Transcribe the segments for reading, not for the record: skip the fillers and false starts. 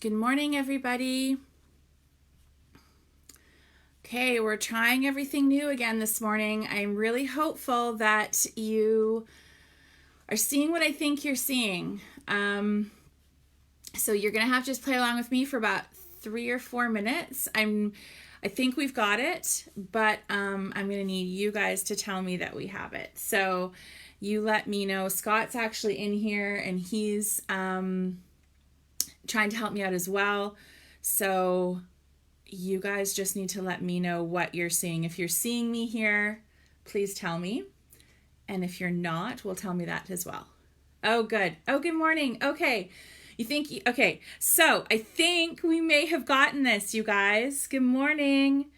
Good morning, everybody. Okay, we're trying everything new again this morning. I'm really hopeful that you are seeing what I think you're seeing. So you're gonna have to just play along with me for about 3 or 4 minutes. I think we've got it, but I'm gonna need you guys to tell me that we have it. So you let me know. Scott's actually in here and he's trying to help me out as well. So you guys just need to let me know what you're seeing. If you're seeing me here, please tell me. And if you're not, well, tell me that as well. Oh, good. Oh, good morning. Okay. Okay. So I think we may have gotten this, you guys. Good morning.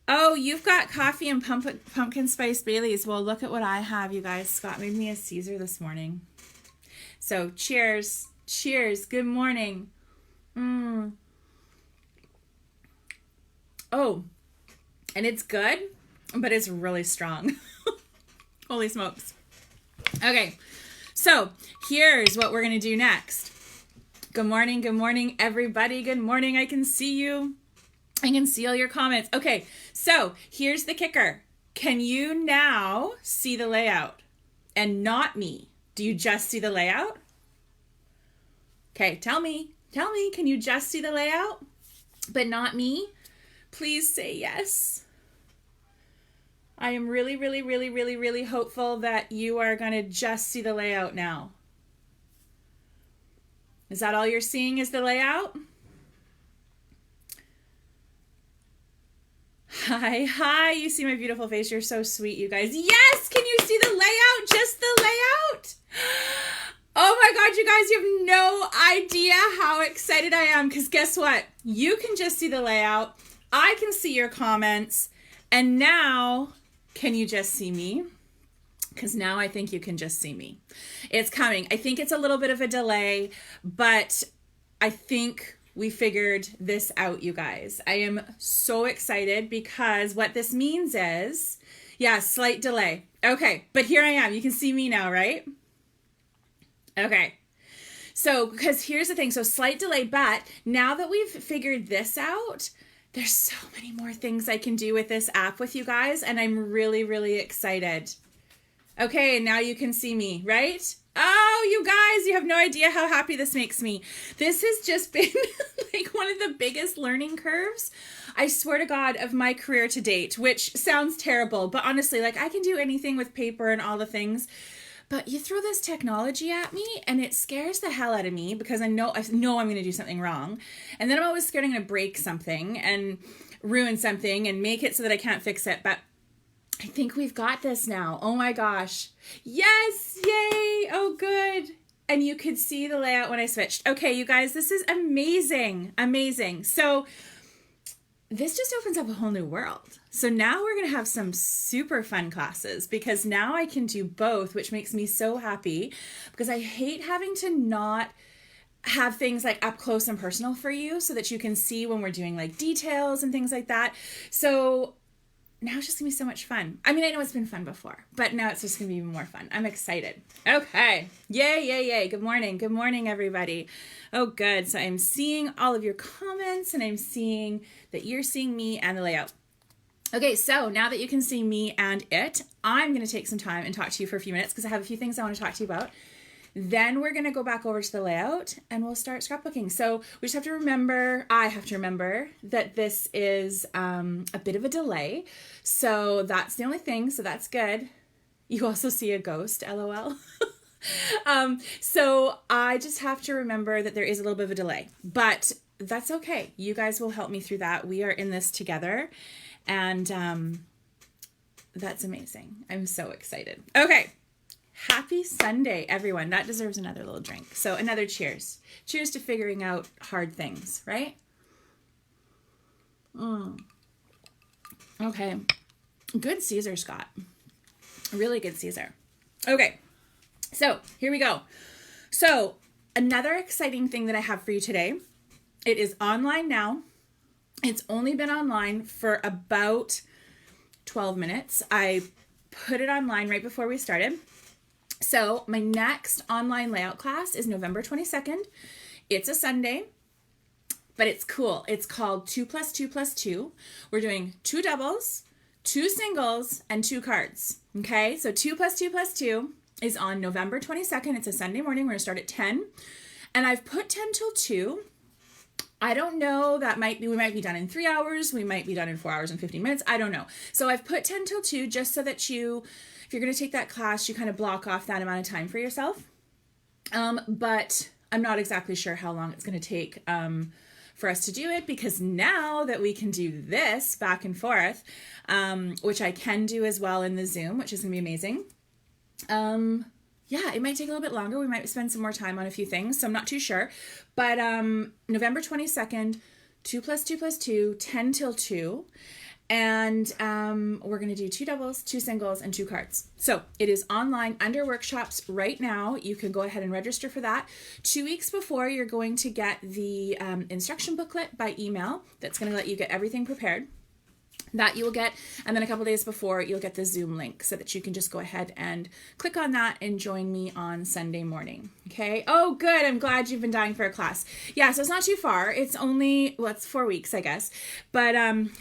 Oh, you've got coffee and pumpkin spice Baileys. Well, look at what I have, you guys. Scott made me a Caesar this morning. So cheers. Cheers. Good morning. Oh, and it's good, but it's really strong. Holy smokes. Okay, so here's what we're going to do next. Good morning, everybody. Good morning. I can see you. I can see all your comments. Okay, so here's the kicker. Can you now see the layout? And not me. Do you just see the layout? Okay, tell me, can you just see the layout, but not me? Please say yes. I am really hopeful that you are going to just see the layout now. Is that all you're seeing is the layout? Hi, you see my beautiful face. You're so sweet, you guys. Yes, can you see the layout? Just the layout? Oh my God, you guys, you have no idea how excited I am because guess what? You can just see the layout. I can see your comments. And now, can you just see me? Because now I think you can just see me. It's coming. I think it's a little bit of a delay, but I think we figured this out, you guys. I am so excited because what this means is, yeah, slight delay. Okay, but here I am. You can see me now, right? Okay. So, because here's the thing. So slight delay, but now that we've figured this out, there's so many more things I can do with this app with you guys. And I'm really excited. Okay. And now you can see me, right? Oh, you guys, you have no idea how happy this makes me. This has just been like one of the biggest learning curves, I swear to God, of my career to date, which sounds terrible, but honestly, like I can do anything with paper and all the things. But you throw this technology at me and it scares the hell out of me because I know I'm going to do something wrong. And then I'm always scared I'm going to break something and ruin something and make it so that I can't fix it. But I think we've got this now. Oh my gosh. Yes. Yay. Oh, good. And you could see the layout when I switched. Okay, you guys, this is amazing. Amazing. So this just opens up a whole new world. So now we're going to have some super fun classes because now I can do both, which makes me so happy because I hate having to not have things like up close and personal for you so that you can see when we're doing like details and things like that. So now it's just gonna be so much fun. I mean, I know it's been fun before, but now it's just gonna be even more fun. I'm excited. Okay. Yay. Good morning, everybody. Oh, good. So I'm seeing all of your comments and I'm seeing that you're seeing me and the layout. Okay, so now that you can see me and it, I'm going to take some time and talk to you for a few minutes because I have a few things I want to talk to you about. Then we're going to go back over to the layout and we'll start scrapbooking. So we just have to remember, I have to remember that this is a bit of a delay. So that's the only thing. So that's good. You also see a ghost, LOL. So I just have to remember that there is a little bit of a delay, but that's okay. You guys will help me through that. We are in this together. And that's amazing. I'm so excited. Okay. Happy Sunday, everyone. That deserves another little drink. So another cheers. Cheers to figuring out hard things, right? Okay. Good Caesar, Scott. Really good Caesar. Okay. So here we go. So another exciting thing that I have for you today. It is online now. It's only been online for about 12 minutes. I put it online right before we started. So my next online layout class is November 22nd. It's a Sunday. but it's cool. It's called 2+2+2. We're doing 2 doubles, 2 singles, and 2 cards. Okay, so 2+2+2 is on November 22nd. It's a Sunday morning. We're gonna start at 10. And I've put 10 till 2. I don't know, we might be done in 3 hours. We might be done in 4 hours and 15 minutes. I don't know. So I've put 10 till 2 just so that if you're gonna take that class, you kind of block off that amount of time for yourself. But I'm not exactly sure how long it's gonna take for us to do it, because now that we can do this back and forth, which I can do as well in the Zoom, which is gonna be amazing. Yeah, it might take a little bit longer. We might spend some more time on a few things, so I'm not too sure. But November 22nd, 2+2+2, 10 till 2. And we're going to do 2 doubles, 2 singles, and 2 cards. So it is online under workshops right now. You can go ahead and register for that. 2 weeks before, you're going to get the instruction booklet by email. That's going to let you get everything prepared. That you will get, and then a couple days before you'll get the Zoom link so that you can just go ahead and click on that and join me on Sunday morning. Okay. Oh, good. I'm glad you've been dying for a class. Yeah. So it's not too far. It's only, well, it's 4 weeks, I guess, but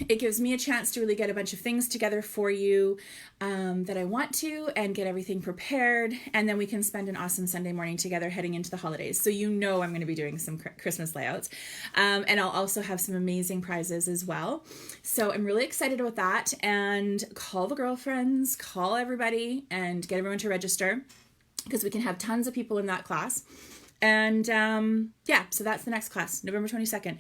it gives me a chance to really get a bunch of things together for you that I want to, and get everything prepared. And then we can spend an awesome Sunday morning together heading into the holidays. So I'm going to be doing some Christmas layouts, and I'll also have some amazing prizes as well. So I'm really excited about that, and call the girlfriends, call everybody, and get everyone to register, because we can have tons of people in that class. And yeah, so that's the next class, November 22nd.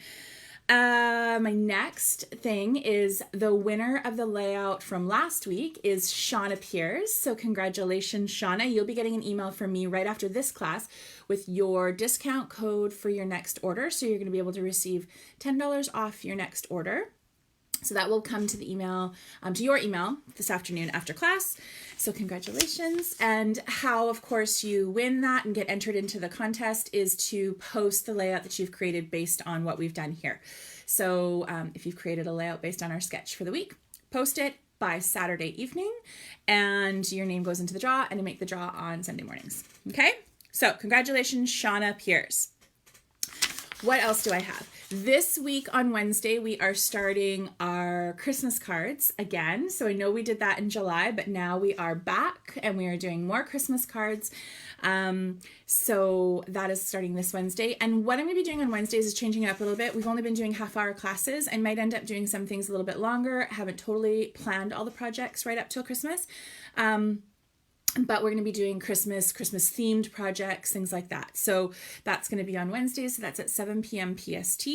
My next thing is the winner of the layout from last week is Shauna Piers. So congratulations, Shauna. You'll be getting an email from me right after this class with your discount code for your next order. So you're going to be able to receive $10 off your next order. So that will come to the email, to your email this afternoon after class. So congratulations. And how, of course, you win that and get entered into the contest is to post the layout that you've created based on what we've done here. So if you've created a layout based on our sketch for the week, post it by Saturday evening, and your name goes into the draw, and I make the draw on Sunday mornings. Okay? So congratulations, Shauna Piers. What else do I have? This week on Wednesday, we are starting our Christmas cards again. So I know we did that in July, but now we are back and we are doing more Christmas cards. So that is starting this Wednesday. And what I'm going to be doing on Wednesdays is changing it up a little bit. We've only been doing half-hour classes. I might end up doing some things a little bit longer. I haven't totally planned all the projects right up till Christmas. But we're going to be doing Christmas themed projects, things like that. So that's going to be on Wednesdays. So that's at 7 p.m. PST.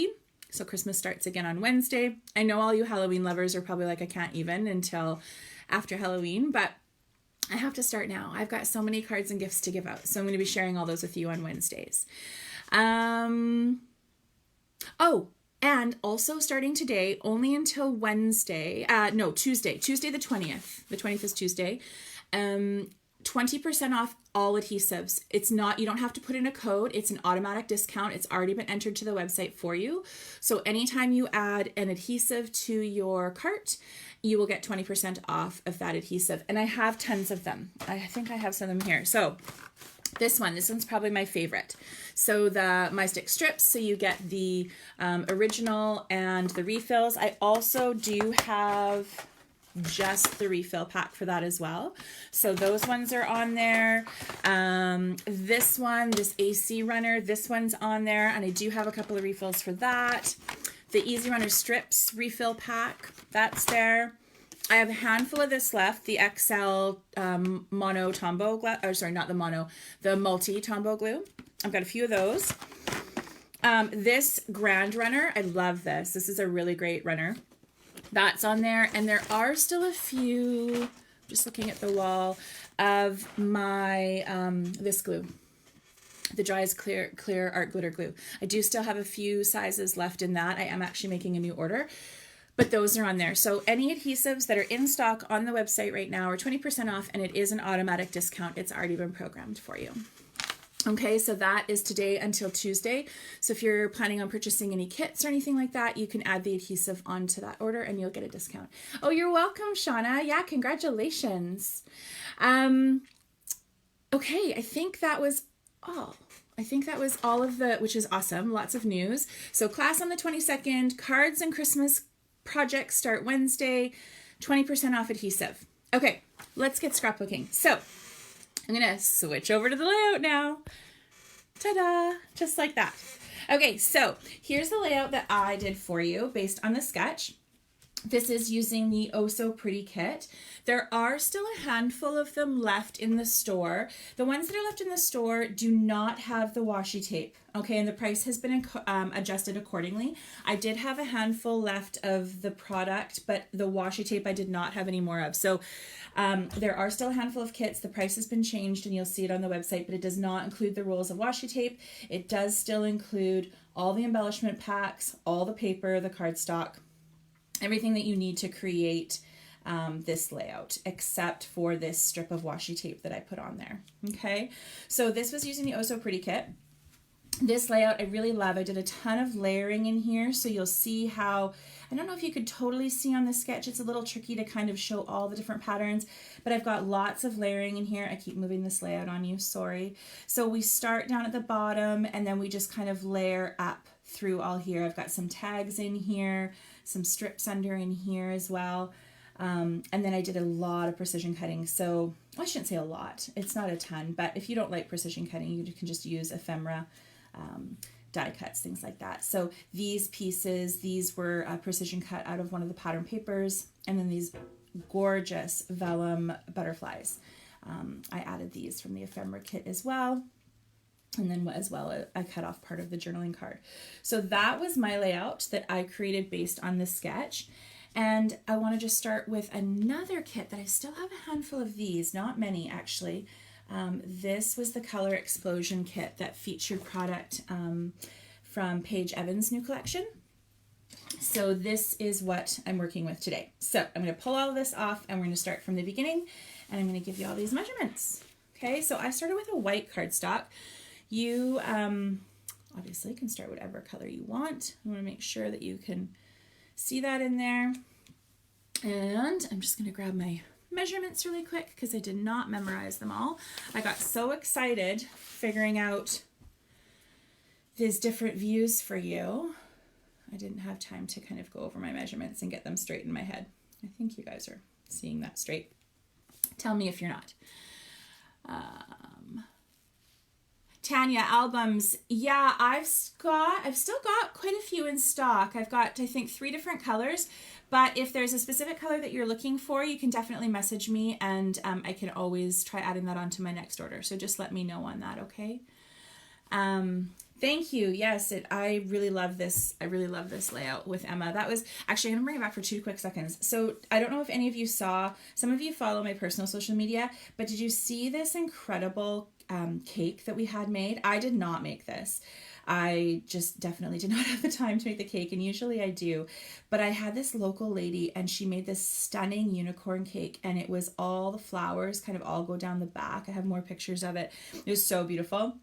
So Christmas starts again on Wednesday. I know all you Halloween lovers are probably like, I can't even until after Halloween, but I have to start now. I've got so many cards and gifts to give out. So I'm going to be sharing all those with you on Wednesdays. Oh, and also starting today, only until Tuesday the 20th. The 20th is Tuesday. 20% off all adhesives. You don't have to put in a code. It's an automatic discount. It's already been entered to the website for you. So anytime you add an adhesive to your cart, you will get 20% off of that adhesive. And I have tons of them. I think I have some of them here. So this one's probably my favorite. So the My Stick strips, so you get the original and the refills. I also do have just the refill pack for that as well. So those ones are on there. This AC runner, this one's on there, and I do have a couple of refills for that. The Easy Runner strips refill pack, that's there. I have a handful of this left, the XL mono Tombow glue, the multi Tombow glue. I've got a few of those. This Grand Runner, I love this. This is a really great runner. That's on there, and there are still a few, just looking at the wall, of my, this glue, the Dry's Clear Art Glitter Glue. I do still have a few sizes left in that. I am actually making a new order, but those are on there. So any adhesives that are in stock on the website right now are 20% off, and it is an automatic discount. It's already been programmed for you. Okay, so that is today until Tuesday. So if you're planning on purchasing any kits or anything like that, you can add the adhesive onto that order and you'll get a discount. Oh, you're welcome, Shauna. Yeah, congratulations. Okay, I think that was all. I think that was all of the, which is awesome. Lots of news. So class on the 22nd, cards and Christmas projects start Wednesday, 20% off adhesive. Okay, let's get scrapbooking. So I'm going to switch over to the layout now. Ta-da! Just like that. Okay, so here's the layout that I did for you based on the sketch. This is using the Oh So Pretty kit. There are still a handful of them left in the store. The ones that are left in the store do not have the washi tape, okay, and the price has been adjusted accordingly. I did have a handful left of the product, but the washi tape I did not have any more of. So there are still a handful of kits. The price has been changed and you'll see it on the website, but it does not include the rolls of washi tape. It does still include all the embellishment packs, all the paper, the cardstock, everything that you need to create this layout, except for this strip of washi tape that I put on there. Okay, so this was using the Oh So Pretty kit. This layout I really love. I did a ton of layering in here, so you'll see how, I don't know if you could totally see on the sketch, it's a little tricky to kind of show all the different patterns, but I've got lots of layering in here. I keep moving this layout on you, sorry. So we start down at the bottom and then we just kind of layer up through all here. I've got some tags in here, some strips under in here as well. And then I did a lot of precision cutting. So I shouldn't say a lot, it's not a ton, but if you don't like precision cutting, you can just use ephemera, die cuts, things like that. So these pieces, these were precision cut out of one of the pattern papers, and then these gorgeous vellum butterflies. I added these from the ephemera kit as well. And then as well, I cut off part of the journaling card. So that was my layout that I created based on the sketch. And I want to just start with another kit that I still have a handful of these, not many actually. This was the Color Explosion kit that featured product from Paige Evans' new collection. So this is what I'm working with today. So I'm going to pull all of this off and we're going to start from the beginning and I'm going to give you all these measurements. Okay, so I started with a white cardstock. You obviously can start whatever color you want. I want to make sure that you can see that in there. And I'm just going to grab my measurements really quick because I did not memorize them all. I got so excited figuring out these different views for you. I didn't have time to kind of go over my measurements and get them straight in my head. I think you guys are seeing that straight. Tell me if you're not. Tanya, albums. Yeah, I've still got quite a few in stock. I've got, I think, 3 different colors, but if there's a specific color that you're looking for, you can definitely message me and I can always try adding that onto my next order. So just let me know on that, okay? Thank you. Yes, I really love this. I really love this layout with Emma. That was actually, I'm gonna bring it back for 2 quick seconds. So I don't know if any of you saw, some of you follow my personal social media, but did you see this incredible cake that we had made? I did not make this. I just definitely did not have the time to make the cake, and usually I do, but I had this local lady and she made this stunning unicorn cake, and it was all the flowers kind of all go down the back. I have more pictures of it. It was so beautiful.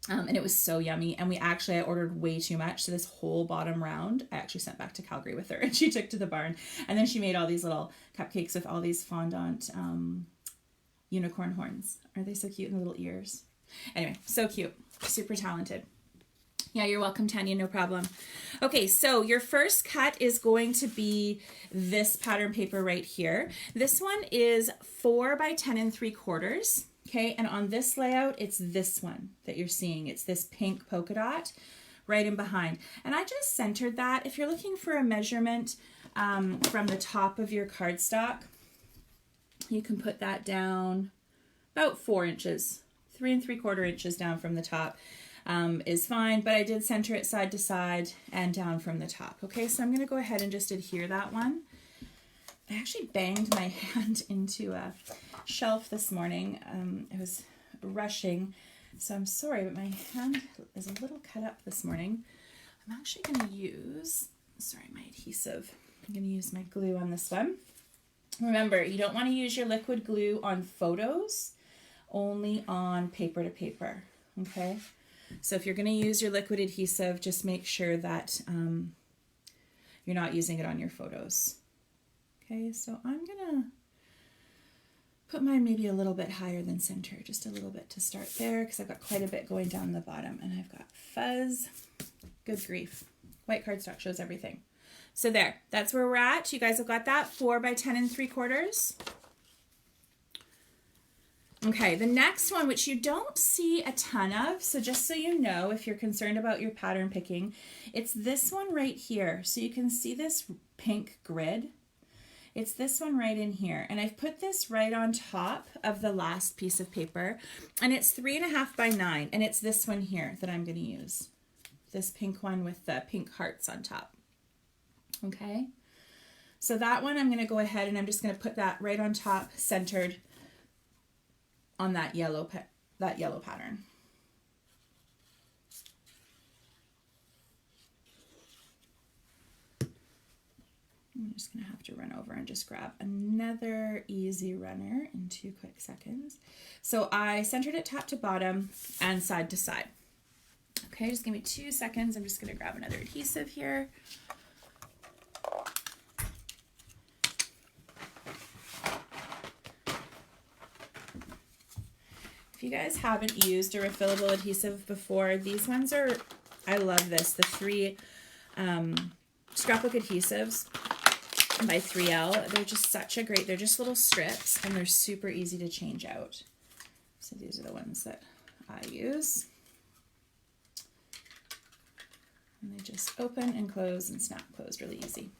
And it was so yummy. And I ordered way too much. So this whole bottom round, I actually sent back to Calgary with her and she took to the barn. And then she made all these little cupcakes with all these fondant unicorn horns. Are they so cute in the little ears? Anyway, so cute. Super talented. Yeah, you're welcome, Tanya. No problem. Okay, so your first cut is going to be this pattern paper right here. This one is 4 by 10 3/4. Okay, and on this layout, it's this one that you're seeing. It's this pink polka dot right in behind. And I just centered that. If you're looking for a measurement from the top of your cardstock, you can put that down about 4 inches, 3 3/4 inches down from the top is fine, but I did center it side to side and down from the top. Okay, so I'm gonna go ahead and just adhere that one. I actually banged my hand into a shelf this morning. I was rushing, so I'm sorry, but my hand is a little cut up this morning. I'm actually going to use, my adhesive. I'm going to use my glue on this one. Remember, you don't want to use your liquid glue on photos, only on paper to paper, okay? So if you're going to use your liquid adhesive, just make sure that you're not using it on your photos. Okay, so I'm gonna put mine maybe a little bit higher than center, just a little bit to start there, because I've got quite a bit going down the bottom, and I've got fuzz. Good grief. White cardstock shows everything. So there, that's where we're at. You guys have got that, 4 by 10 3/4. Okay, the next one, which you don't see a ton of, so just so you know, if you're concerned about your pattern picking, it's this one right here. So you can see this pink grid. It's this one right in here, and I've put this right on top of the last piece of paper, and it's 3.5 by 9, and it's this one here that I'm going to use. This pink one with the pink hearts on top. Okay, so that one I'm going to go ahead and I'm just going to put that right on top, centered on that yellow pattern. I'm just going to have to run over and just grab another easy runner in 2 quick seconds. So I centered it top to bottom and side to side. Okay, just give me 2 seconds. I'm just going to grab another adhesive here. If you guys haven't used a refillable adhesive before, these ones are, I love this, the 3 scrapbook adhesives by 3L. They're just such a great, they're just little strips, and they're super easy to change out. So these are the ones that I use. And they just open and close and snap closed really easy.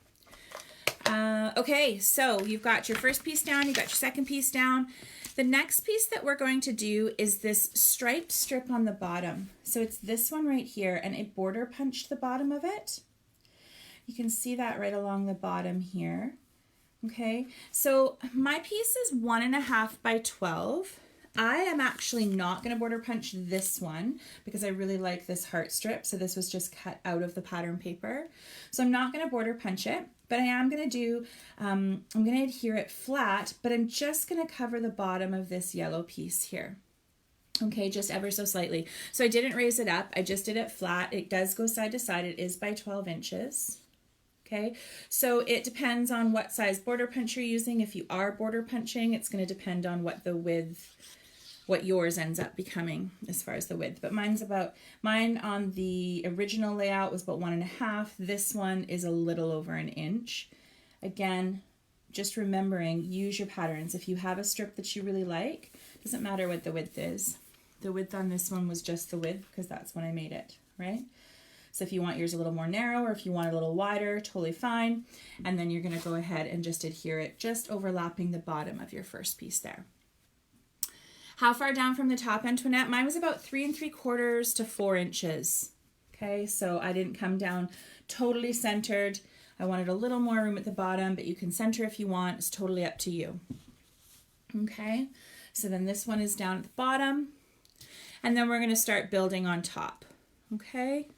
Okay, so you've got your first piece down, you've got your second piece down. The next piece that we're going to do is this striped strip on the bottom. So it's this one right here, and it border punched the bottom of it. You can see that right along the bottom here. Okay, so my piece is 1.5 by 12. I am actually not going to border punch this one because I really like this heart strip. So this was just cut out of the pattern paper. So I'm not going to border punch it, but I am going to do, I'm going to adhere it flat, but I'm just going to cover the bottom of this yellow piece here. Okay, just ever so slightly. So I didn't raise it up. I just did it flat. It does go side to side. It is by 12 inches. Okay, so it depends on what size border punch you're using. If you are border punching, it's going to depend on what the width, what yours ends up becoming as far as the width. But mine on the original layout was about 1.5. This one is a little over 1 inch. Again, just remembering, use your patterns. If you have a strip that you really like, doesn't matter what the width is. The width on this one was just the width because that's when I made it, right? So if you want yours a little more narrow, or if you want it a little wider, totally fine. And then you're going to go ahead and just adhere it, just overlapping the bottom of your first piece there. How far down from the top, Antoinette? Mine was about 3 3/4 to 4 inches. Okay, so I didn't come down totally centered. I wanted a little more room at the bottom, but you can center if you want. It's totally up to you. Okay, so then this one is down at the bottom, and then we're going to start building on top. Okay.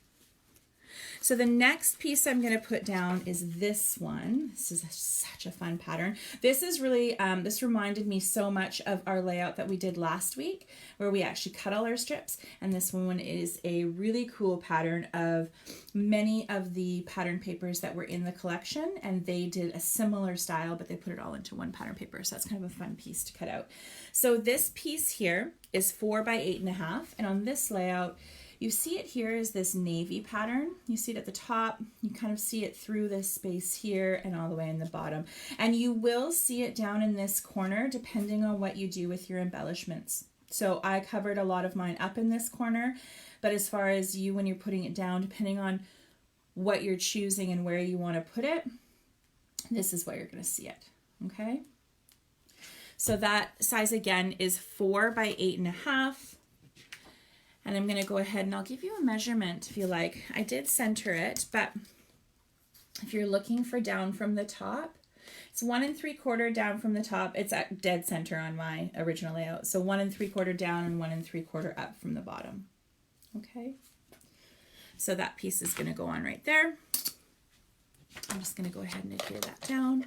So the next piece I'm going to put down is this one. This is such a fun pattern. This is really, this reminded me so much of our layout that we did last week, where we actually cut all our strips. And this one is a really cool pattern of many of the pattern papers that were in the collection, and they did a similar style, but they put it all into one pattern paper. So that's kind of a fun piece to cut out. So this piece here is 4 by 8.5, and on this layout, you see it here is this navy pattern. You see it at the top, you kind of see it through this space here and all the way in the bottom. And you will see it down in this corner depending on what you do with your embellishments. So I covered a lot of mine up in this corner, but as far as you, when you're putting it down, depending on what you're choosing and where you want to put it, this is where you're going to see it, okay? So that size again is 4 by 8.5. And I'm going to go ahead and I'll give you a measurement if you like. I did center it, but if you're looking for down from the top, it's 1 3/4 down from the top. It's at dead center on my original layout. So 1 3/4 down and 1 3/4 up from the bottom. Okay. So that piece is going to go on right there. I'm just going to go ahead and adhere that down.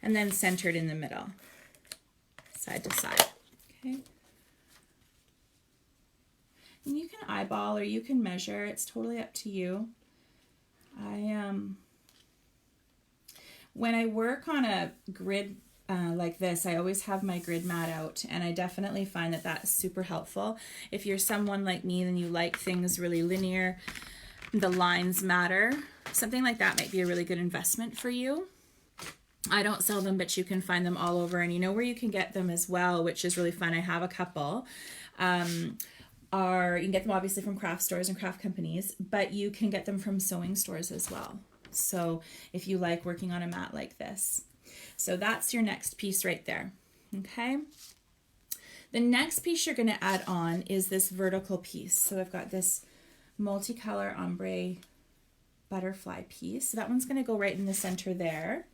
And then centered in the middle, side to side. Okay. And you can eyeball or you can measure. It's totally up to you. When I work on a grid like this, I always have my grid mat out, and I definitely find that that's super helpful. If you're someone like me, then you like things really linear, the lines matter, something like that might be a really good investment for you. I don't sell them, but you can find them all over, and you know where you can get them as well, which is really fun. I have a couple. You can get them obviously from craft stores and craft companies, but you can get them from sewing stores as well. So if you like working on a mat like this. So that's your next piece right there, okay? The next piece you're gonna add on is this vertical piece. So I've got this multicolor ombre butterfly piece. So that one's gonna go right in the center there.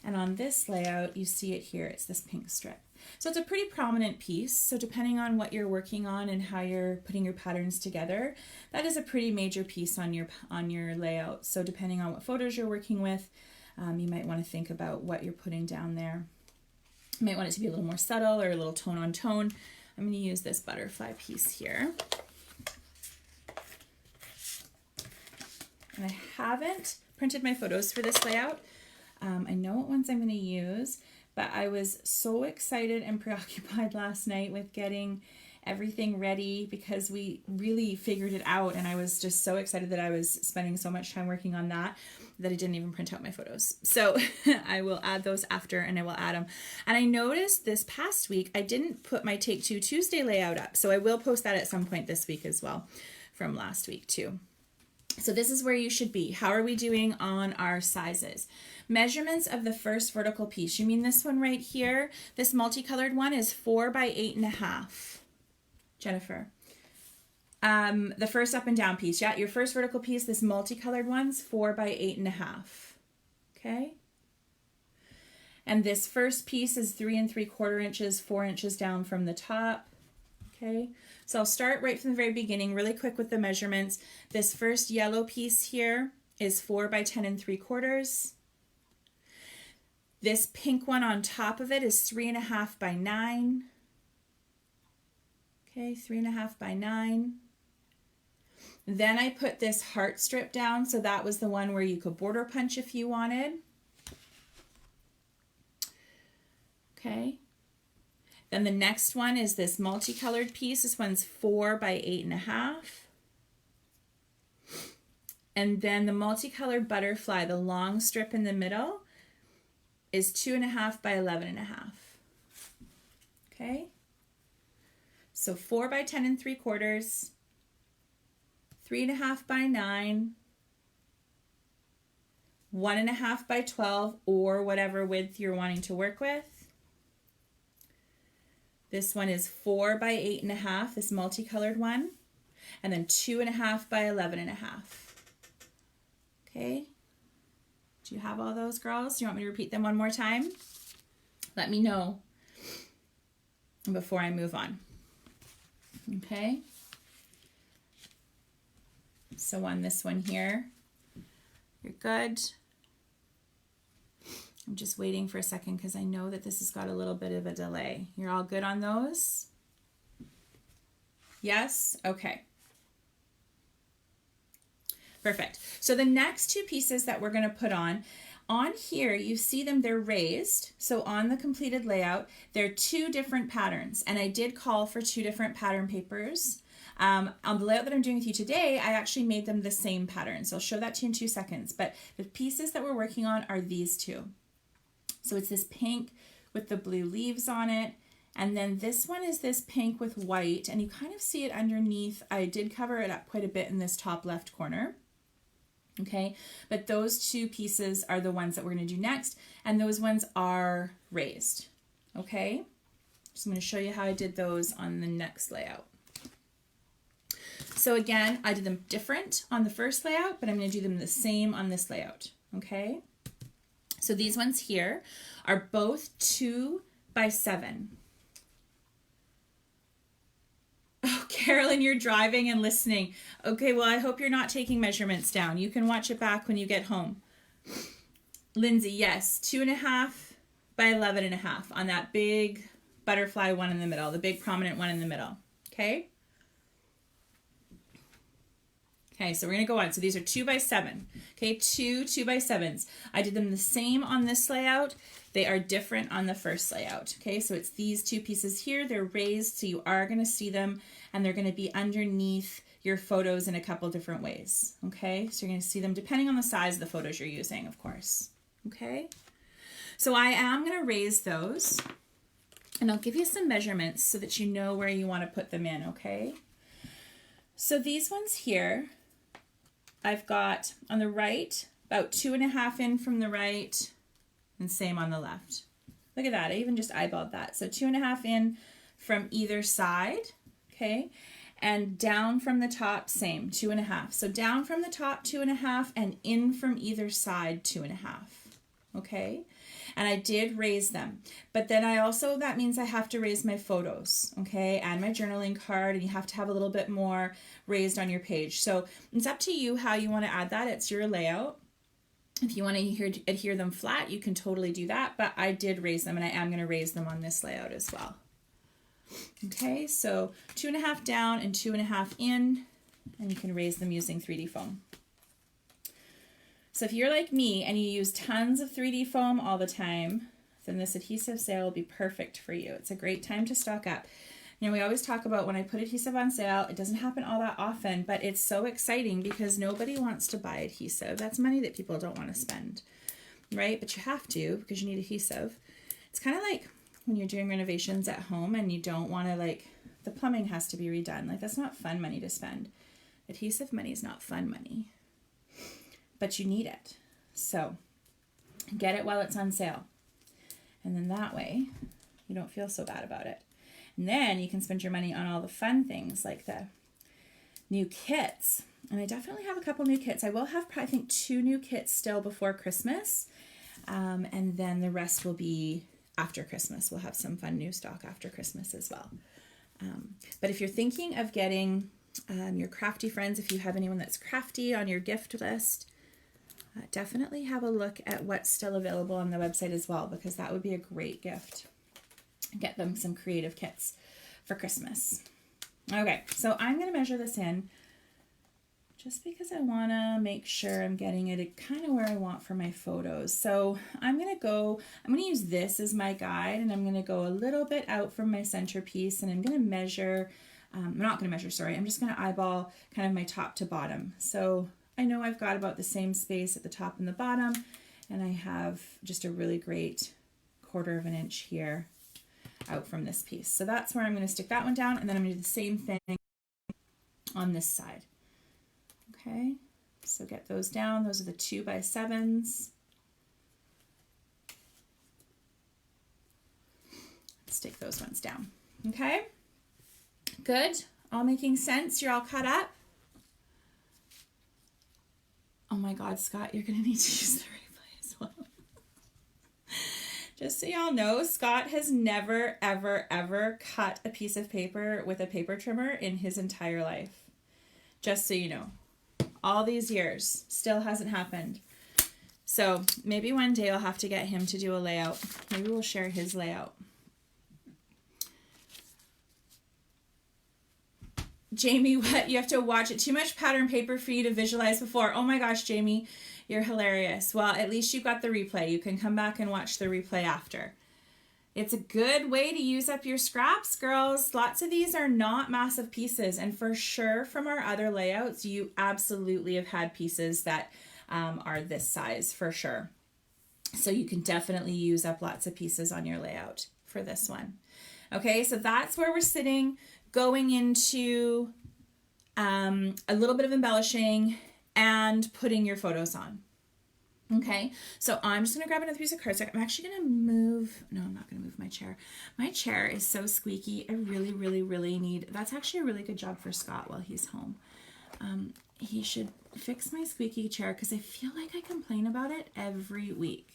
And on this layout, you see it here, it's this pink strip. So it's a pretty prominent piece. So depending on what you're working on and how you're putting your patterns together, that is a pretty major piece on your layout. So depending on what photos you're working with, you might want to think about what you're putting down there. You might want it to be a little more subtle or a little tone on tone. I'm going to use this butterfly piece here. And I haven't printed my photos for this layout. I know what ones I'm going to use, but I was so excited and preoccupied last night with getting everything ready because we really figured it out, and I was just so excited that I was spending so much time working on that I didn't even print out my photos. So I will add those after, and I will add them. And I noticed this past week I didn't put my Take Two Tuesday layout up, so I will post that at some point this week as well from last week too. So this is where you should be. How are we doing on our sizes? Measurements of the first vertical piece. You mean this one right here? This multicolored one is 4 by 8.5. Jennifer. The first up and down piece. Yeah, your first vertical piece, this multicolored one's 4 by 8.5. Okay. And this first piece is 3 3/4 inches, 4 inches down from the top. Okay. So I'll start right from the very beginning, really quick with the measurements. This first yellow piece here is 4 by 10 3/4. This pink one on top of it is 3.5 by 9. Okay, 3.5 by 9. Then I put this heart strip down, so that was the one where you could border punch if you wanted. Okay. Then the next one is this multicolored piece. This one's 4 by 8.5. And then the multicolored butterfly, the long strip in the middle, is 2.5 by 11.5. Okay. So 4 by 10 3/4, 3.5 by 9, 1.5 by 12, or whatever width you're wanting to work with. This one is 4 by 8.5, this multicolored one, and then 2.5 by 11.5. Okay. Do you have all those, girls? Do you want me to repeat them one more time? Let me know before I move on. Okay. So on this one here, you're good. I'm just waiting for a second because I know that this has got a little bit of a delay. You're all good on those? Yes? Okay. Perfect. So the next two pieces that we're going to put on here, you see them, they're raised. So on the completed layout, they're two different patterns. And I did call for two different pattern papers. On the layout that I'm doing with you today, I actually made them the same pattern. So I'll show that to you in 2 seconds. But the pieces that we're working on are these two. So it's this pink with the blue leaves on it. And then this one is this pink with white. And you kind of see it underneath. I did cover it up quite a bit in this top left corner. Okay, but those two pieces are the ones that we're going to do next. And those ones are raised. Okay, so I'm going to show you how I did those on the next layout. So again, I did them different on the first layout, but I'm going to do them the same on this layout. Okay. So these ones here are both 2 by 7. Oh, Carolyn, you're driving and listening. Okay, well, I hope you're not taking measurements down. You can watch it back when you get home. Lindsay, yes, 2.5 by 11.5 on that big butterfly one in the middle, the big prominent one in the middle. Okay. Okay, so we're gonna go on. So these are 2x7. Okay, two 2x7s. I did them the same on this layout. They are different on the first layout. Okay, so it's these two pieces here. They're raised, so you are gonna see them, and they're gonna be underneath your photos in a couple different ways. Okay, so you're gonna see them depending on the size of the photos you're using, of course. Okay, so I am gonna raise those, and I'll give you some measurements so that you know where you wanna put them in, okay? So these ones here, I've got on the right, about 2.5 in from the right, and same on the left. Look at that, I even just eyeballed that. So 2.5 in from either side, okay? And down from the top, same, 2.5. So down from the top, 2.5, and in from either side, 2.5, okay? And I did raise them, but then I also, that means I have to raise my photos, okay, and my journaling card, and you have to have a little bit more raised on your page. So it's up to you how you want to add that. It's your layout. If you want to adhere them flat, you can totally do that, but I did raise them, and I am going to raise them on this layout as well. Okay, so 2.5 down and 2.5 in, and you can raise them using 3D foam. So if you're like me and you use tons of 3D foam all the time, then this adhesive sale will be perfect for you. It's a great time to stock up. You know, we always talk about when I put adhesive on sale, it doesn't happen all that often, but it's so exciting because nobody wants to buy adhesive. That's money that people don't want to spend, right? But you have to because you need adhesive. It's kind of like when you're doing renovations at home and you don't want to, like, the plumbing has to be redone. Like, that's not fun money to spend. Adhesive money is not fun money, but you need it. So get it while it's on sale. And then that way you don't feel so bad about it. And then you can spend your money on all the fun things like the new kits. And I definitely have a couple new kits. I will have, I think, 2 new kits still before Christmas. And then the rest will be after Christmas. We'll have some fun new stock after Christmas as well. But if you're thinking of getting your crafty friends, if you have anyone that's crafty on your gift list, definitely have a look at what's still available on the website as well, because that would be a great gift. Get them some creative kits for Christmas. Okay, so I'm going to measure this in just because I want to make sure I'm getting it kind of where I want for my photos. So I'm going to use this as my guide, and I'm going to go a little bit out from my centerpiece, and I'm going to measure, I'm not going to measure, sorry, I'm just going to eyeball kind of my top to bottom. So I know I've got about the same space at the top and the bottom, and I have just a really great 1/4 inch here out from this piece. So that's where I'm going to stick that one down, and then I'm going to do the same thing on this side. Okay, so get those down. Those are the 2x7s. Stick those ones down. Okay, good. All making sense? You're all caught up? Oh my God, Scott, you're going to need to use the replay as well. Just so y'all know, Scott has never, ever, ever cut a piece of paper with a paper trimmer in his entire life. Just so you know. All these years, still hasn't happened. So maybe one day I'll have to get him to do a layout. Maybe we'll share his layout. Jamie, what? You have to watch it. Too much pattern paper for you to visualize before. Oh my gosh, Jamie, you're hilarious. Well, at least you've got the replay. You can come back and watch the replay after. It's a good way to use up your scraps, girls. Lots of these are not massive pieces. And for sure, from our other layouts, you absolutely have had pieces that are this size, for sure. So you can definitely use up lots of pieces on your layout for this one. Okay, so that's where we're sitting, going into a little bit of embellishing and putting your photos on. Okay, so I'm just going to grab another piece of cardstock. I'm actually going to move, no, I'm not going to move my chair. My chair is so squeaky. I really, really, really need, that's actually a really good job for Scott while he's home. He should fix my squeaky chair because I feel like I complain about it every week.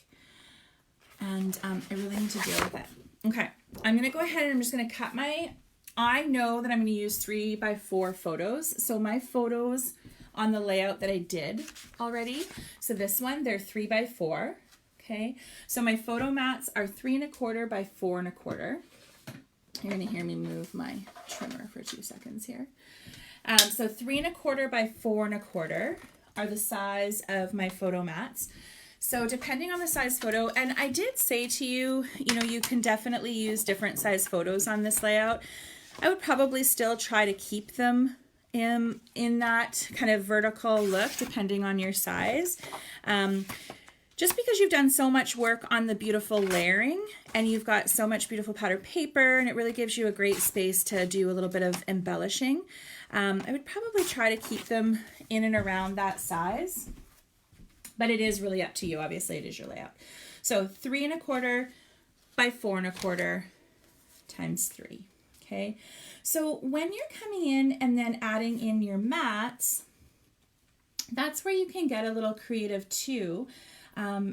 And I really need to deal with it. Okay, I'm going to go ahead and I'm just going to cut my, I know that I'm going to use 3x4 photos. So my photos on the layout that I did already. So this one, they're 3x4. Okay, so my photo mats are 3 1/4 by 4 1/4. You're gonna hear me move my trimmer for 2 seconds here. So 3¼ by 4¼ are the size of my photo mats. So depending on the size photo, and I did say to you, you know, you can definitely use different size photos on this layout. I would probably still try to keep them in that kind of vertical look depending on your size. Just because you've done so much work on the beautiful layering and you've got so much beautiful pattern paper, and it really gives you a great space to do a little bit of embellishing. I would probably try to keep them in and around that size, but it is really up to you. Obviously it is your layout. So 3¼ by 4¼ times 3. Okay. So when you're coming in and then adding in your mats, that's where you can get a little creative too.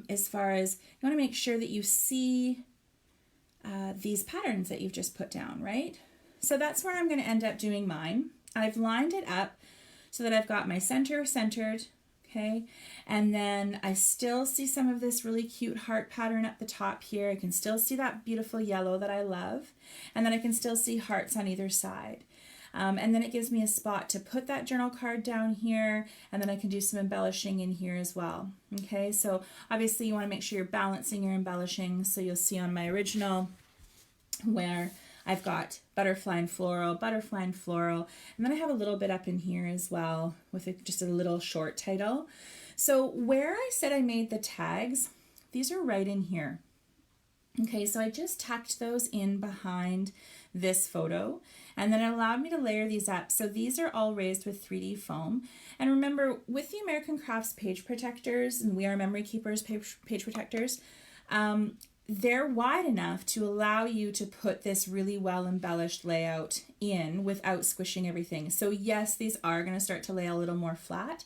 As far as you want to make sure that you see these patterns that you've just put down, right? So that's where I'm going to end up doing mine. I've lined it up so that I've got my center centered, okay? And then I still see some of this really cute heart pattern at the top here. I can still see that beautiful yellow that I love. And then I can still see hearts on either side. And then it gives me a spot to put that journal card down here, and then I can do some embellishing in here as well. Okay, so obviously you want to make sure you're balancing your embellishing. So you'll see on my original where I've got butterfly and floral, and then I have a little bit up in here as well with just a little short title. So where I said I made the tags, these are right in here. Okay, so I just tucked those in behind this photo, and then it allowed me to layer these up. So these are all raised with 3D foam. And remember, with the American Crafts page protectors, and We Are Memory Keepers page protectors, they're wide enough to allow you to put this really well embellished layout in without squishing everything. So yes, these are going to start to lay a little more flat,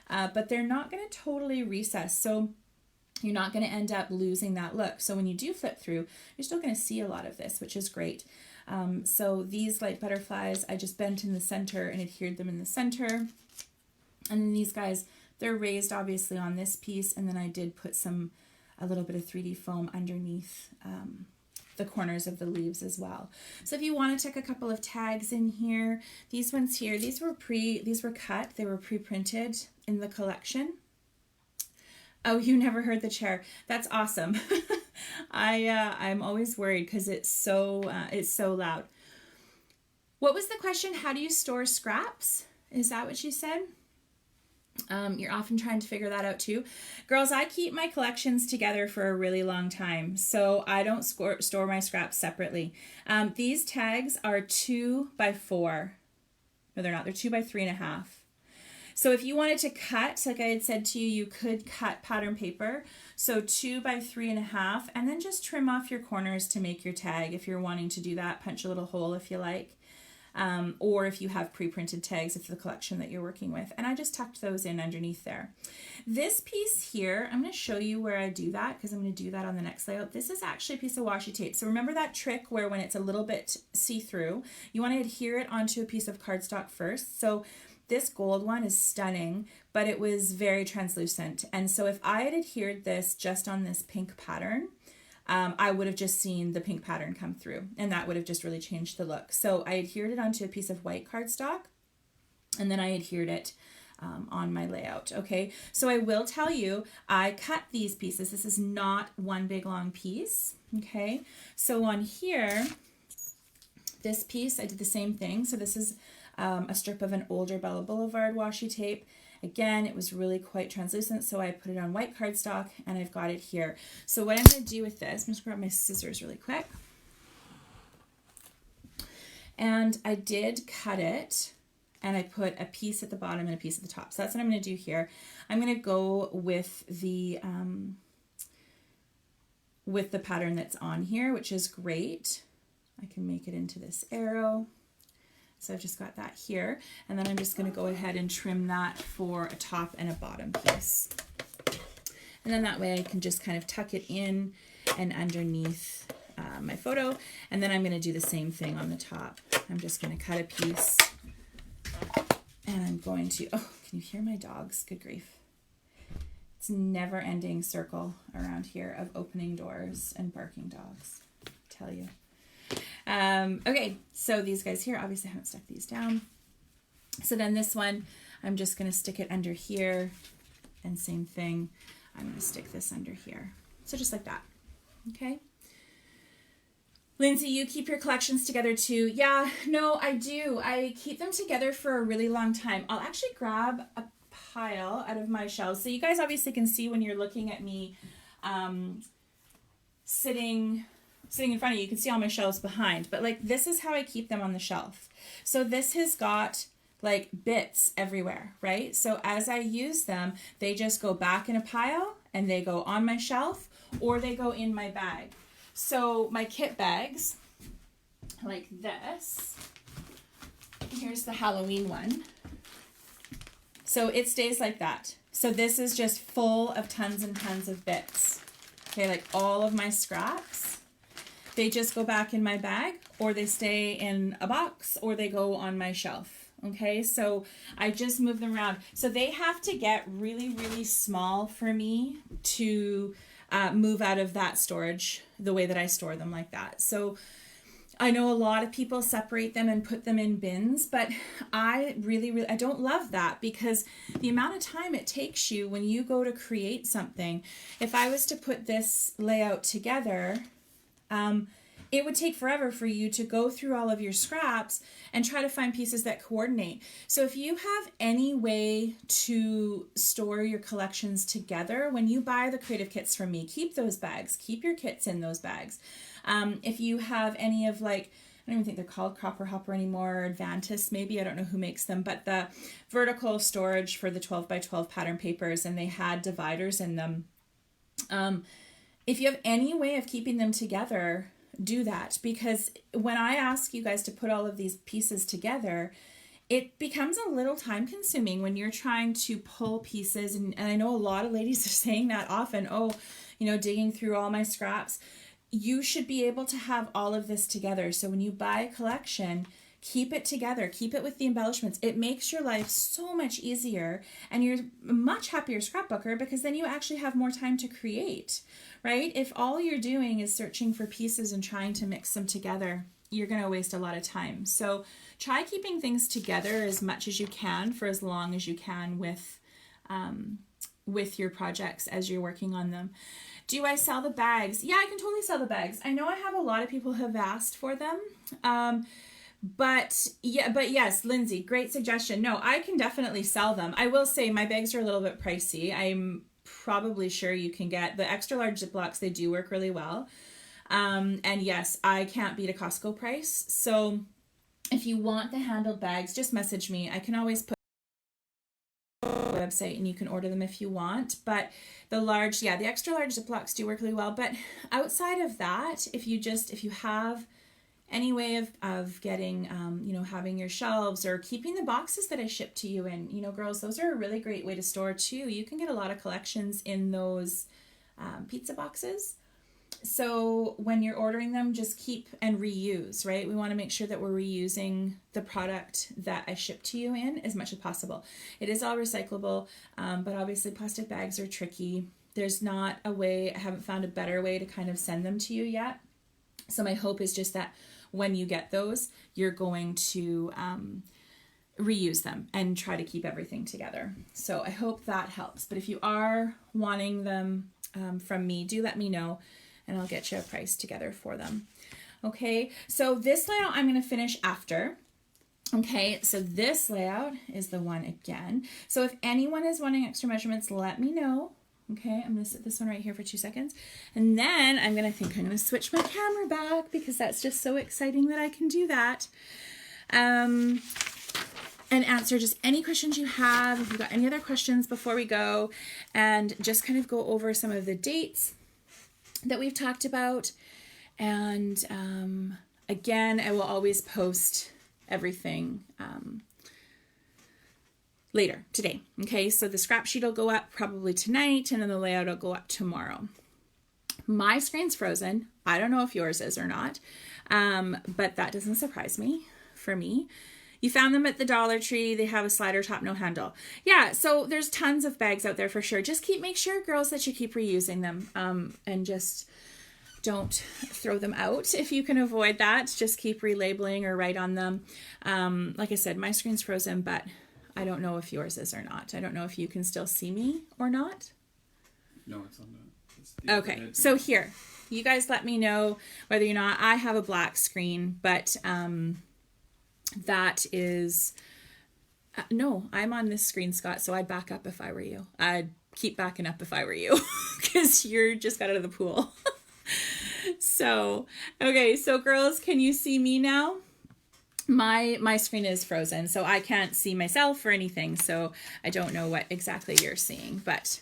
but they're not going to totally recess. So you're not going to end up losing that look. So when you do flip through, you're still going to see a lot of this, which is great. So these light butterflies, I just bent in the center and adhered them in the center. And then these guys, they're raised obviously on this piece, and then I did put a little bit of 3D foam underneath the corners of the leaves as well. So if you want to take a couple of tags in here, these ones here, these were cut, they were pre-printed in the collection. Oh, you never heard the chair. That's awesome. I'm always worried because it's so loud. What was the question? How do you store scraps? Is that what you said? You're often trying to figure that out too. Girls, I keep my collections together for a really long time, so I don't store my scraps separately. These tags are 2 by 4. No, they're not. They're 2 by 3½. So if you wanted to cut, like I had said to you, you could cut pattern paper. So 2 by 3½, and then just trim off your corners to make your tag. If you're wanting to do that, punch a little hole if you like. Or if you have pre-printed tags of the collection that you're working with. And I just tucked those in underneath there. This piece here, I'm going to show you where I do that because I'm going to do that on the next layout. This is actually a piece of washi tape. So remember that trick where when it's a little bit see-through, you want to adhere it onto a piece of cardstock first. So this gold one is stunning, but it was very translucent. And so if I had adhered this just on this pink pattern, I would have just seen the pink pattern come through, and that would have just really changed the look. So I adhered it onto a piece of white cardstock, and then I adhered it on my layout. Okay, so I will tell you, I cut these pieces. This is not one big long piece. Okay, so on here, this piece, I did the same thing. So this is a strip of an older Bella Boulevard washi tape. Again, it was really quite translucent, so I put it on white cardstock, and I've got it here. So what I'm going to do with this, I'm just going to grab my scissors really quick. And I did cut it, and I put a piece at the bottom and a piece at the top. So that's what I'm going to do here. I'm going to go with the pattern that's on here, which is great. I can make it into this arrow. So I've just got that here, and then I'm just going to go ahead and trim that for a top and a bottom piece. And then that way I can just kind of tuck it in and underneath my photo. And then I'm going to do the same thing on the top. I'm just going to cut a piece, and I'm going to, oh, can you hear my dogs? Good grief. It's a never-ending circle around here of opening doors and barking dogs, I tell you. Okay, so these guys here, obviously I haven't stuck these down. So then this one, I'm just going to stick it under here, and same thing, I'm going to stick this under here. So just like that. Okay. Lindsay, you keep your collections together too. Yeah, no, I do. I keep them together for a really long time. I'll actually grab a pile out of my shelves. So you guys obviously can see when you're looking at me sitting in front of you, you can see all my shelves behind. But like this is how I keep them on the shelf. So this has got like bits everywhere, right? So as I use them, they just go back in a pile and they go on my shelf or they go in my bag. So my kit bags, like this, here's the Halloween one. So it stays like that. So this is just full of tons and tons of bits. Okay, like all of my scraps, they just go back in my bag or they stay in a box or they go on my shelf. Okay, so I just move them around. So they have to get really, really small for me to move out of that storage the way that I store them like that. So I know a lot of people separate them and put them in bins, but I really, I don't love that because the amount of time it takes you when you go to create something, if I was to put this layout together, it would take forever for you to go through all of your scraps and try to find pieces that coordinate. So if you have any way to store your collections together, when you buy the creative kits from me, keep those bags, keep your kits in those bags. If you have any of like, I don't even think they're called Cropper Hopper anymore, or Advantis maybe, I don't know who makes them, but the vertical storage for the 12 by 12 pattern papers, and they had dividers in them. If you have any way of keeping them together, do that, because when I ask you guys to put all of these pieces together, it becomes a little time consuming when you're trying to pull pieces. And I know a lot of ladies are saying that often, oh, you know, digging through all my scraps. You should be able to have all of this together. So when you buy a collection, keep it together, keep it with the embellishments. It makes your life so much easier and you're a much happier scrapbooker because then you actually have more time to create, right? If all you're doing is searching for pieces and trying to mix them together, you're going to waste a lot of time. So try keeping things together as much as you can for as long as you can with your projects as you're working on them. Do I sell the bags? Yeah, I can totally sell the bags. I know I have a lot of people who have asked for them. But yes, Lindsay, great suggestion. No, I can definitely sell them. I will say my bags are a little bit pricey. I'm probably sure you can get the extra large Ziplocs. They do work really well. And yes, I can't beat a Costco price. So if you want the handled bags, just message me. I can always put website and you can order them if you want, but the large, yeah, the extra large Ziplocs do work really well. But outside of that, if you have any way of getting, having your shelves or keeping the boxes that I ship to you in, girls, those are a really great way to store too. You can get a lot of collections in those pizza boxes. So when you're ordering them, just keep and reuse, right? We want to make sure that we're reusing the product that I ship to you in as much as possible. It is all recyclable, but obviously plastic bags are tricky. There's not a way, I haven't found a better way to kind of send them to you yet. So my hope is just that when you get those, you're going to reuse them and try to keep everything together. So I hope that helps. But if you are wanting them from me, do let me know and I'll get you a price together for them. Okay, so this layout I'm going to finish after. Okay, so this layout is the one again. So if anyone is wanting extra measurements, let me know. Okay, I'm going to set this one right here for 2 seconds. And then I'm going to switch my camera back because that's just so exciting that I can do that. And answer just any questions you have. If you've got any other questions before we go, and just kind of go over some of the dates that we've talked about. And again, I will always post everything later today. Okay, so the scrap sheet will go up probably tonight, and then the layout will go up tomorrow. My screen's frozen. I don't know if yours is or not, but that doesn't surprise me. For me, you found them at the Dollar Tree. They have a slider top, no handle. Yeah, so there's tons of bags out there for sure. Just make sure, girls, that you keep reusing them, and just don't throw them out if you can avoid that. Just keep relabeling or write on them. Like I said, my screen's frozen, but I don't know if yours is or not. I don't know if you can still see me or not. No, it's on the... Okay, so here, you guys let me know whether or not I have a black screen, but that is... no, I'm on this screen, Scott, so I'd back up if I were you. I'd keep backing up if I were you, because you're just got out of the pool. So, okay, so girls, can you see me now? My screen is frozen, so I can't see myself or anything, so I don't know what exactly you're seeing, but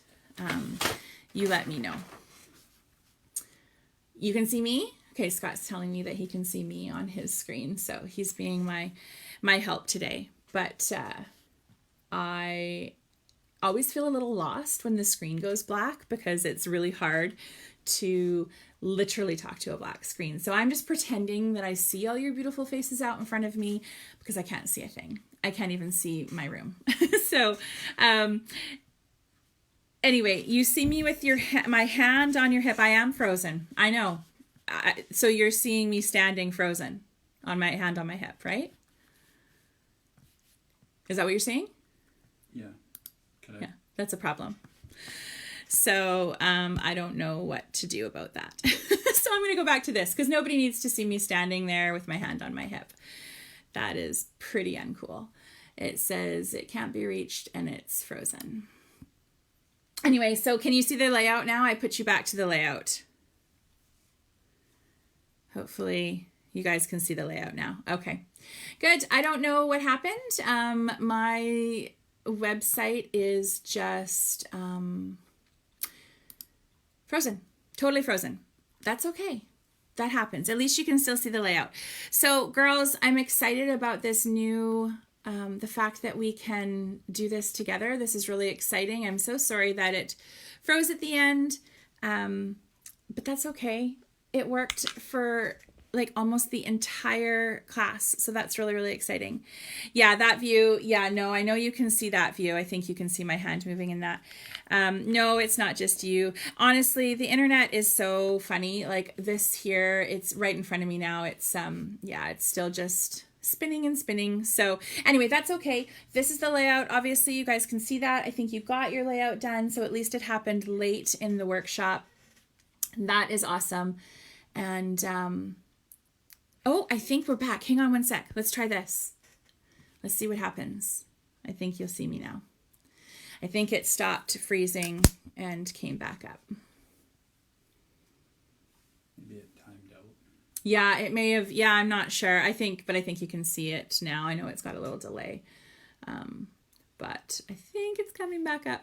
you let me know. You can see me? Okay, Scott's telling me that he can see me on his screen, so he's being my help today. But I always feel a little lost when the screen goes black because it's really hard to literally talk to a black screen. So I'm just pretending that I see all your beautiful faces out in front of me because I can't see a thing. I can't even see my room. So anyway, you see me with my hand on your hip. I am frozen. I know. So you're seeing me standing frozen on my hand on my hip, right? Is that what you're seeing? Yeah. Yeah, that's a problem. So I don't know what to do about that. So I'm going to go back to this because nobody needs to see me standing there with my hand on my hip. That is pretty uncool. It says it can't be reached and it's frozen. Anyway, so can you see the layout now? I put you back to the layout. Hopefully you guys can see the layout now. Okay, good. I don't know what happened. My website is just frozen, totally frozen. That's okay. That happens. At least you can still see the layout. So girls, I'm excited about this new, the fact that we can do this together. This is really exciting. I'm so sorry that it froze at the end, but that's okay. It worked for like almost the entire class. So that's really, really exciting. Yeah, that view. Yeah, no, I know you can see that view. I think you can see my hand moving in that. No, it's not just you. Honestly, the internet is so funny. Like this here, it's right in front of me now. It's, yeah, it's still just spinning and spinning. So anyway, that's okay. This is the layout. Obviously, you guys can see that. I think you got your layout done. So at least it happened late in the workshop. That is awesome. And, oh, I think we're back. Hang on one sec. Let's try this. Let's see what happens. I think you'll see me now. I think it stopped freezing and came back up. Maybe it timed out. Yeah, it may have. Yeah, I'm not sure. But I think you can see it now. I know it's got a little delay. But I think it's coming back up.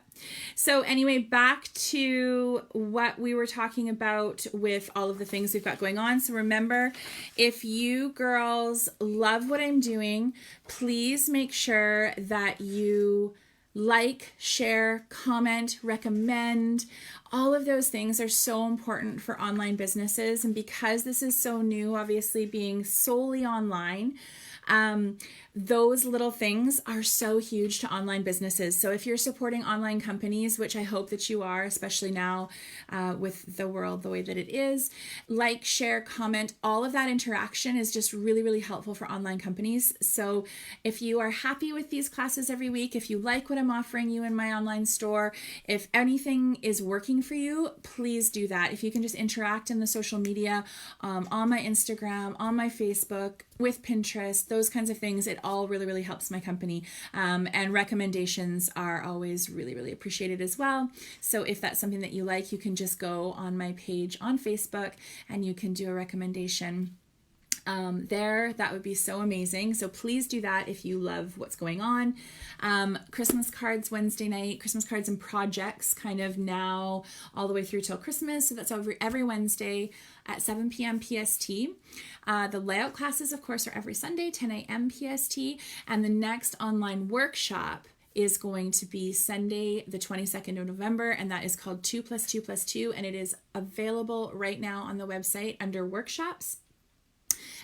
So anyway, back to what we were talking about with all of the things we've got going on. So remember, if you girls love what I'm doing, please make sure that you like, share, comment, recommend. All of those things are so important for online businesses. And because this is so new, obviously being solely online, those little things are so huge to online businesses. So if you're supporting online companies, which I hope that you are, especially now with the world the way that it is, like, share, comment, all of that interaction is just really, really helpful for online companies. So if you are happy with these classes every week, if you like what I'm offering you in my online store, if anything is working for you, please do that. If you can just interact in the social media, on my Instagram, on my Facebook, with Pinterest, those kinds of things, it all really, really helps my company. And recommendations are always really, really appreciated as well. So if that's something that you like, you can just go on my page on Facebook and you can do a recommendation there. That would be so amazing. So please do that if you love what's going on. Christmas cards Wednesday night, Christmas cards and projects kind of now all the way through till Christmas. So that's every Wednesday at 7 p.m. PST. The layout classes, of course, are every Sunday, 10 a.m. PST. And the next online workshop is going to be Sunday, the 22nd of November, and that is called 2+2+2, and it is available right now on the website under workshops.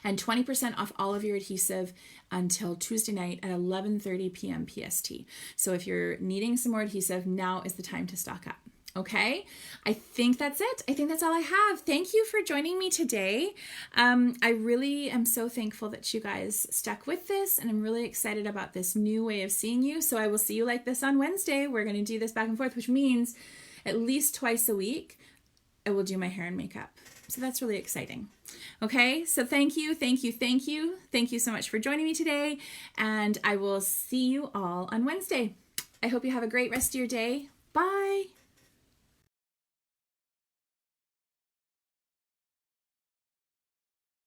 And 20% off all of your adhesive until Tuesday night at 11:30 p.m. PST. So if you're needing some more adhesive, now is the time to stock up. Okay, I think that's it. I think that's all I have. Thank you for joining me today. I really am so thankful that you guys stuck with this, and I'm really excited about this new way of seeing you. So I will see you like this on Wednesday. We're going to do this back and forth, which means at least twice a week, I will do my hair and makeup. So that's really exciting. Okay, so thank you, thank you, thank you. Thank you so much for joining me today, and I will see you all on Wednesday. I hope you have a great rest of your day. Bye.